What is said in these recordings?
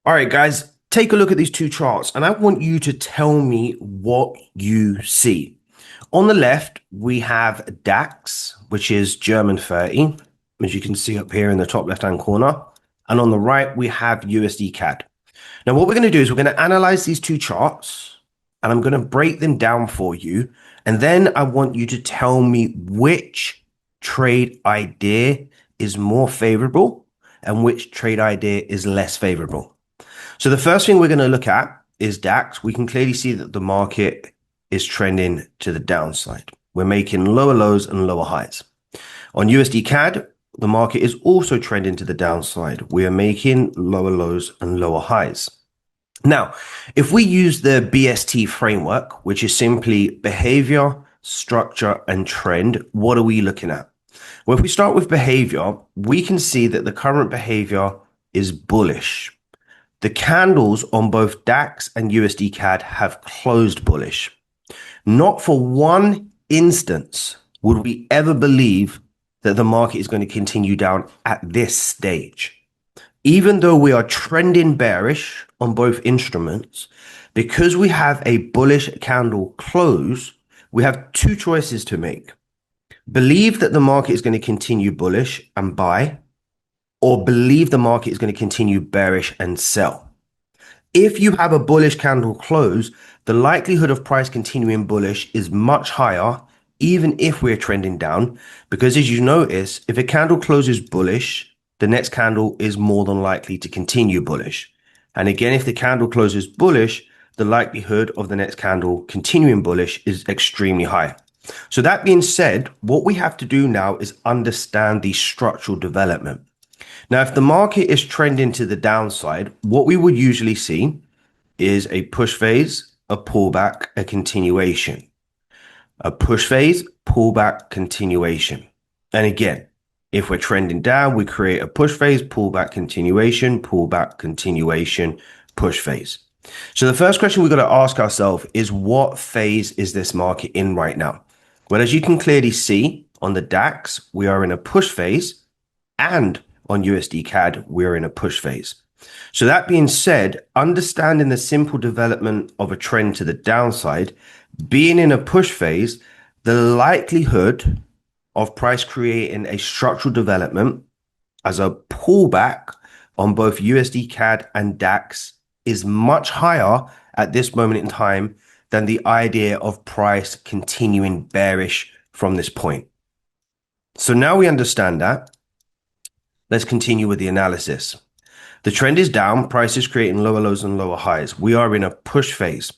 All right, guys, take a look at these two charts, and I want you to tell me what you see. On the left, we have DAX, which is German 30, as you can see up here in the top left-hand corner. And on the right, we have USD CAD. Now, what we're going to do is we're going to analyze these two charts, and I'm going to break them down for you. And then I want you to tell me which trade idea is more favorable and which trade idea is less favorable. So the first thing we're going to look at is DAX. We can clearly see that the market is trending to the downside. We're making lower lows and lower highs. On USD CAD, the market is also trending to the downside. We are making lower lows and lower highs. Now, if we use the BST framework, which is simply behavior, structure, and trend, what are we looking at? Well, if we start with behavior, we can see that the current behavior is bullish. The candles on both DAX and USD CAD have closed bullish. Not for one instance would we ever believe that the market is going to continue down at this stage. Even though we are trending bearish on both instruments, because we have a bullish candle close, we have two choices to make. Believe that the market is going to continue bullish and buy, or believe the market is going to continue bearish and sell. If you have a bullish candle close, the likelihood of price continuing bullish is much higher, even if we're trending down, because as you notice, if a candle closes bullish, the next candle is more than likely to continue bullish. And again, if the candle closes bullish, the likelihood of the next candle continuing bullish is extremely high. So that being said, what we have to do now is understand the structural development. Now, if the market is trending to the downside, what we would usually see is a push phase, a pullback, a continuation. A push phase, pullback, continuation. And again, if we're trending down, we create a push phase, pullback, continuation, push phase. So the first question we've got to ask ourselves is, what phase is this market in right now? Well, as you can clearly see on the DAX, we are in a push phase, and on USD CAD, we're in a push phase. So that being said, understanding the simple development of a trend to the downside, being in a push phase, the likelihood of price creating a structural development as a pullback on both USD CAD and DAX is much higher at this moment in time than the idea of price continuing bearish from this point. So now we understand that. Let's continue with the analysis. The trend is down. Price is creating lower lows and lower highs. We are in a push phase.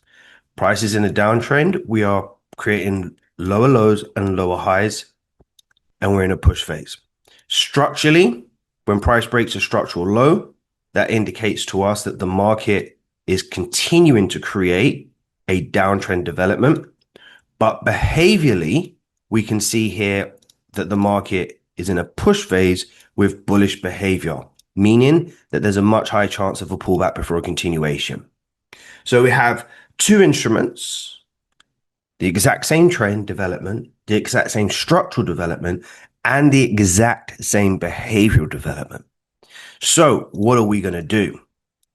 Price is in a downtrend. We are creating lower lows and lower highs, and we're in a push phase. Structurally, when price breaks a structural low, that indicates to us that the market is continuing to create a downtrend development. But behaviorally, we can see here that the market is in a push phase with bullish behavior, meaning that there's a much higher chance of a pullback before a continuation. So we have two instruments, the exact same trend development, the exact same structural development, and the exact same behavioral development. So what are we going to do?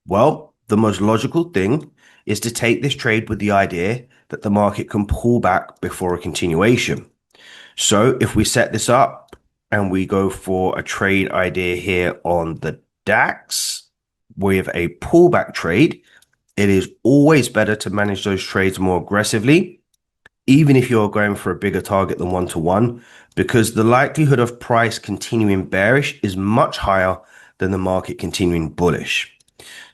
Well, the most logical thing is to take this trade with the idea that the market can pull back before a continuation. So if we set this up and we go for a trade idea here on the DAX with a pullback trade, it is always better to manage those trades more aggressively, even if you're going for a bigger target than 1-to-1, because the likelihood of price continuing bearish is much higher than the market continuing bullish.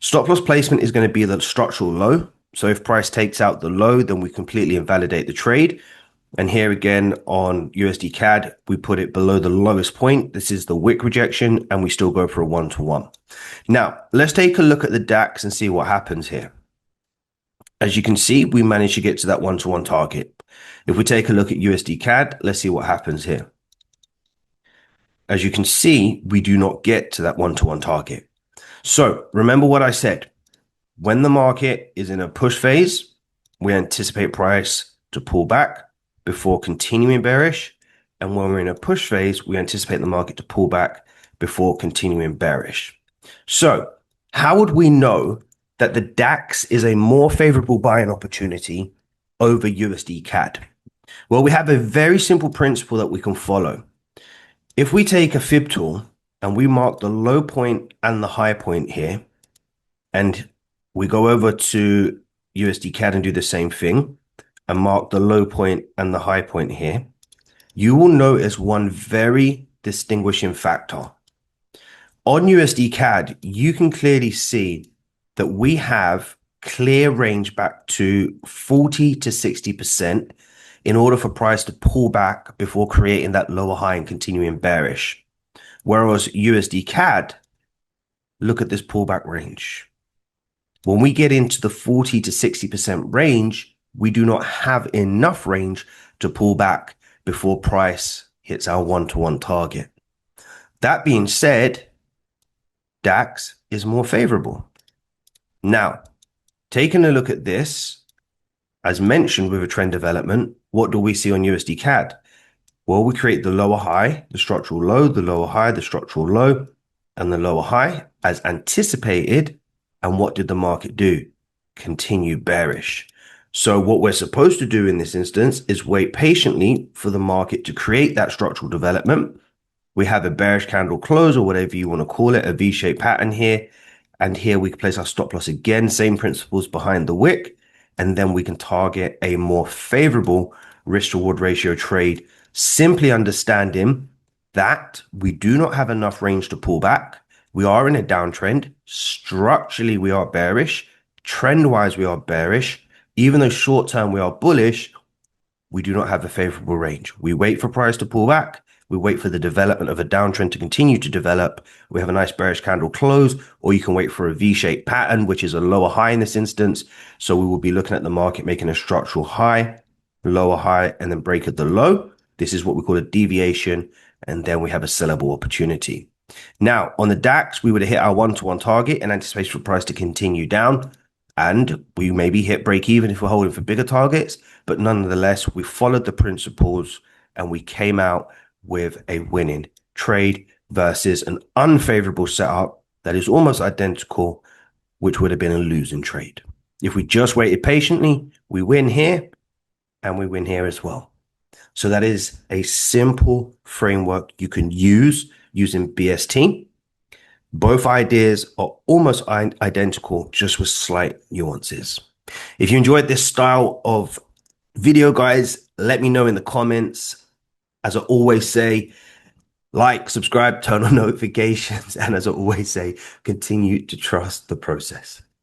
Stop loss placement is going to be the structural low. So if price takes out the low, then we completely invalidate the trade. And here again on USD CAD, we put it below the lowest point. This is the wick rejection, and we still go for a 1-to-1. Now, let's take a look at the DAX and see what happens here. As you can see, we managed to get to that 1-to-1 target. If we take a look at USD CAD, let's see what happens here. As you can see, we do not get to that 1-to-1 target. So remember what I said. When the market is in a push phase, we anticipate price to pull back before continuing bearish. And when we're in a push phase, we anticipate the market to pull back before continuing bearish. So How would we know that the DAX is a more favorable buying opportunity over USD CAD? Well, we have a very simple principle that we can follow. If we take a fib tool and we mark the low point and the high point here, and we go over to USD CAD and do the same thing and mark the low point and the high point here, you will notice one very distinguishing factor. On USD CAD, you can clearly see that we have clear range back to 40 to 60% in order for price to pull back before creating that lower high and continuing bearish. Whereas USD CAD, look at this pullback range. When we get into the 40 to 60% range, we do not have enough range to pull back before price hits our one-to-one target. That being said, DAX is more favorable. Now, taking a look at this, as mentioned with a trend development, what do we see on USD CAD? Well, we create the lower high, the structural low, the lower high, the structural low, and the lower high as anticipated. And what did the market do? Continue bearish. So what we're supposed to do in this instance is wait patiently for the market to create that structural development. We have a bearish candle close or whatever you want to call it, a V-shaped pattern here. And here we can place our stop loss again, same principles behind the wick. And then we can target a more favorable risk reward ratio trade, simply understanding that we do not have enough range to pull back. We are in a downtrend. Structurally, we are bearish. Trend wise, we are bearish. Even though short term we are bullish, we do not have a favorable range. We wait for price to pull back. We wait for the development of a downtrend to continue to develop. We have a nice bearish candle close, or you can wait for a V-shaped pattern, which is a lower high in this instance. So we will be looking at the market making a structural high, lower high, and then break at the low. This is what we call a deviation. And then we have a sellable opportunity. Now, on the DAX, we would have hit our one-to-one target and anticipate for price to continue down. And we maybe hit break even if we're holding for bigger targets. But nonetheless, we followed the principles and we came out with a winning trade versus an unfavorable setup that is almost identical, which would have been a losing trade. If we just waited patiently, we win here and we win here as well. So that is a simple framework you can use using BST. Both ideas are almost identical, just with slight nuances. If you enjoyed this style of video, guys, let me know in the comments. As I always say, like, subscribe, turn on notifications, and as I always say, continue to trust the process.